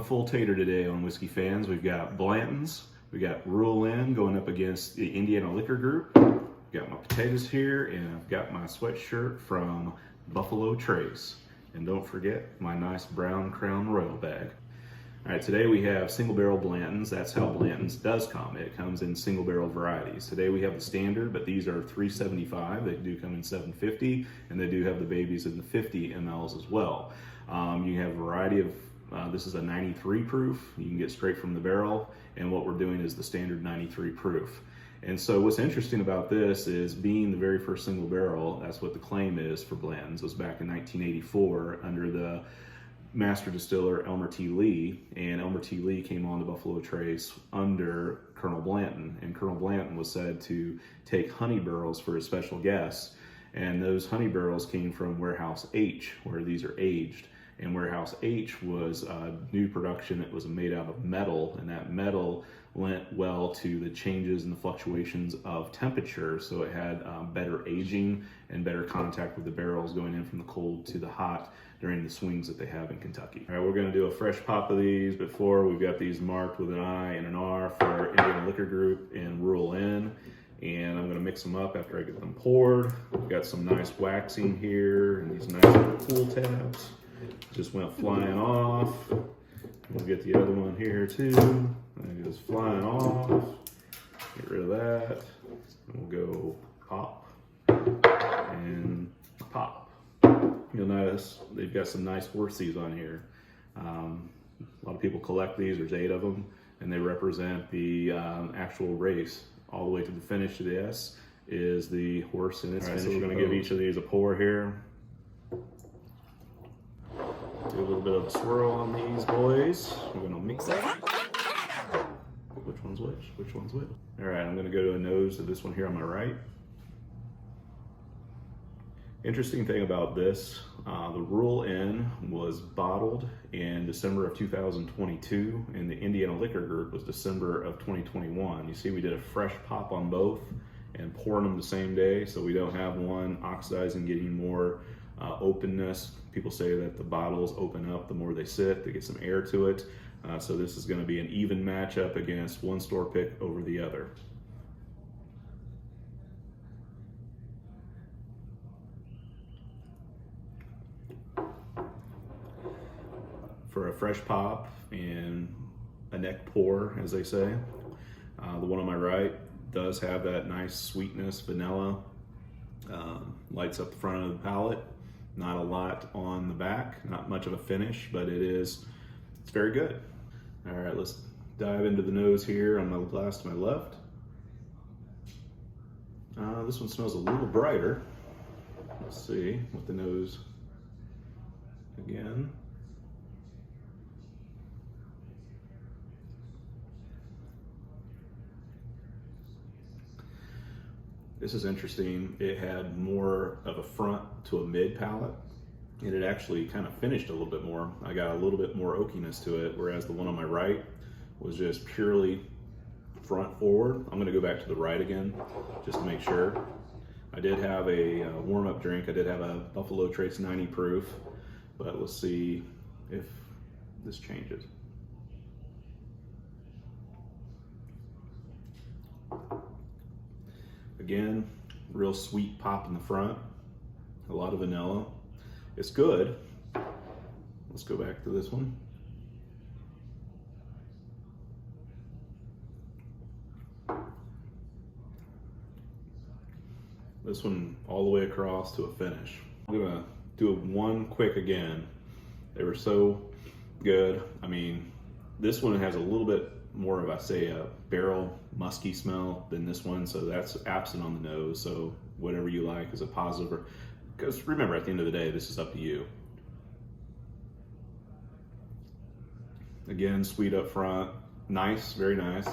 full tater today on Whiskey Fans. We've got Blanton's, we got Rural Inn going up against the Indiana Liquor Group. Got my potatoes here, and I've got my sweatshirt from Buffalo Trace. And don't forget my nice brown Crown Royal bag. All right, today we have single barrel Blanton's. That's how Blanton's does come. It comes in single barrel varieties. Today we have the standard, but these are $3.75. They do come in $7.50, and they do have the babies in the 50 mLs as well. You have a variety of, this is a 93 proof. You can get straight from the barrel, and what we're doing is the standard 93 proof. And so what's interesting about this is being the very first single barrel, that's what the claim is for Blanton's. It was back in 1984 under the master distiller Elmer T. Lee, and Elmer T. Lee came on to Buffalo Trace under Colonel Blanton, and Colonel Blanton was said to take honey barrels for his special guests, and those honey barrels came from Warehouse H, where these are aged. And Warehouse H was new production. It was made out of metal, and that metal lent well to the changes and the fluctuations of temperature, so it had better aging and better contact with the barrels going in from the cold to the hot during the swings that they have in Kentucky. All right, we're gonna do a fresh pop of these before. We've got these marked with an I and an R for Indiana Liquor Group and Rural Inn, and I'm gonna mix them up after I get them poured. We've got some nice waxing here and these nice little cool tabs. Just went flying off. We'll get the other one here too. And it goes flying off. Get rid of that. And we'll go pop and pop. You'll notice they've got some nice horses on here. A lot of people collect these. There's 8 of them, and they represent the actual race. All the way to the finish of the S is the horse in its finish. So we're going to give each of these a pour here. Do a little bit of a swirl on these boys. We're gonna mix that. Which one's which? Which one's which? All right, I'm gonna go to a nose of this one here on my right. Interesting thing about this, the Rural Inn was bottled in December of 2022, and the Indiana Liquor Group was December of 2021. You see we did a fresh pop on both and pouring them the same day, so we don't have one oxidizing, getting more openness. People say that the bottles open up the more they sit, they get some air to it. So this is going to be an even matchup against one store pick over the other. For a fresh pop and a neck pour, as they say, the one on my right does have that nice sweetness, vanilla, lights up the front of the palate. Not a lot on the back, not much of a finish, but it's very good. All right, let's dive into the nose here on the glass to my left. This one smells a little brighter. Let's see with the nose again. This is interesting. It had more of a front to a mid palate, and it actually kind of finished a little bit more. I got a little bit more oakiness to it, whereas the one on my right was just purely front forward. I'm gonna go back to the right again, just to make sure. I did have a warm-up drink. I did have a Buffalo Trace 90 proof, but let's see if this changes. Again, real sweet pop in the front, a lot of vanilla. It's good. Let's go back to this one. This one all the way across to a finish. I'm gonna do one quick again. They were so good. I mean, this one has a little bit more of, I say, a barrel musky smell than this one, so that's absent on the nose. So whatever you like is a positive, because remember, at the end of the day, this is up to you. Again, sweet up front, nice, very nice.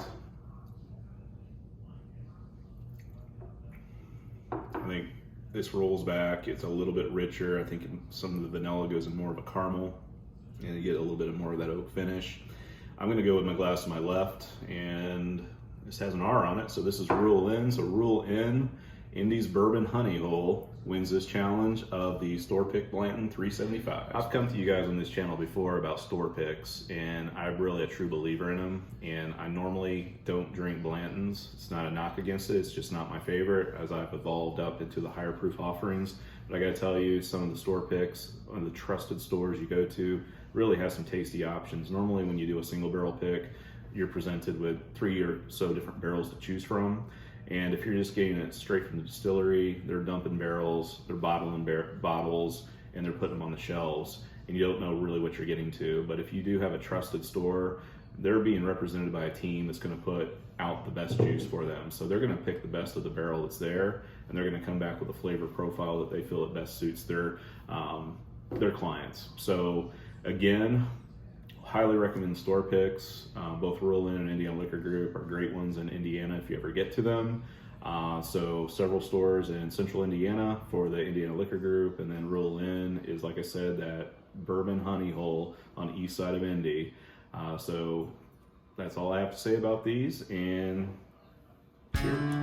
I think this rolls back, it's a little bit richer. I think some of the vanilla goes in more of a caramel, and you get a little bit more of that oak finish. I'm gonna go with my glass to my left, and this has an R on it, so this is Rural Inn. So Rural Inn, Indy's Bourbon Honey Hole. wins this challenge of the store pick Blanton 375. I've come to you guys on this channel before about store picks, and I'm really a true believer in them. And I normally don't drink Blantons. It's not a knock against it, it's just not my favorite as I've evolved up into the higher proof offerings. But I gotta tell you, some of the store picks, one of the trusted stores you go to, really has some tasty options. Normally when you do a single barrel pick, you're presented with 3 or so different barrels to choose from. And if you're just getting it straight from the distillery, they're dumping barrels, they're bottling bottles, and they're putting them on the shelves, and you don't know really what you're getting to. But if you do have a trusted store, they're being represented by a team that's going to put out the best juice for them. So they're going to pick the best of the barrel that's there, and they're going to come back with a flavor profile that they feel it best suits their clients. So again, highly recommend store picks. Both Rural Inn and Indiana Liquor Group are great ones in Indiana if you ever get to them. So several stores in central Indiana for the Indiana Liquor Group, and then Rural Inn is, like I said, that bourbon honey hole on the east side of Indy. So that's all I have to say about these, and cheers.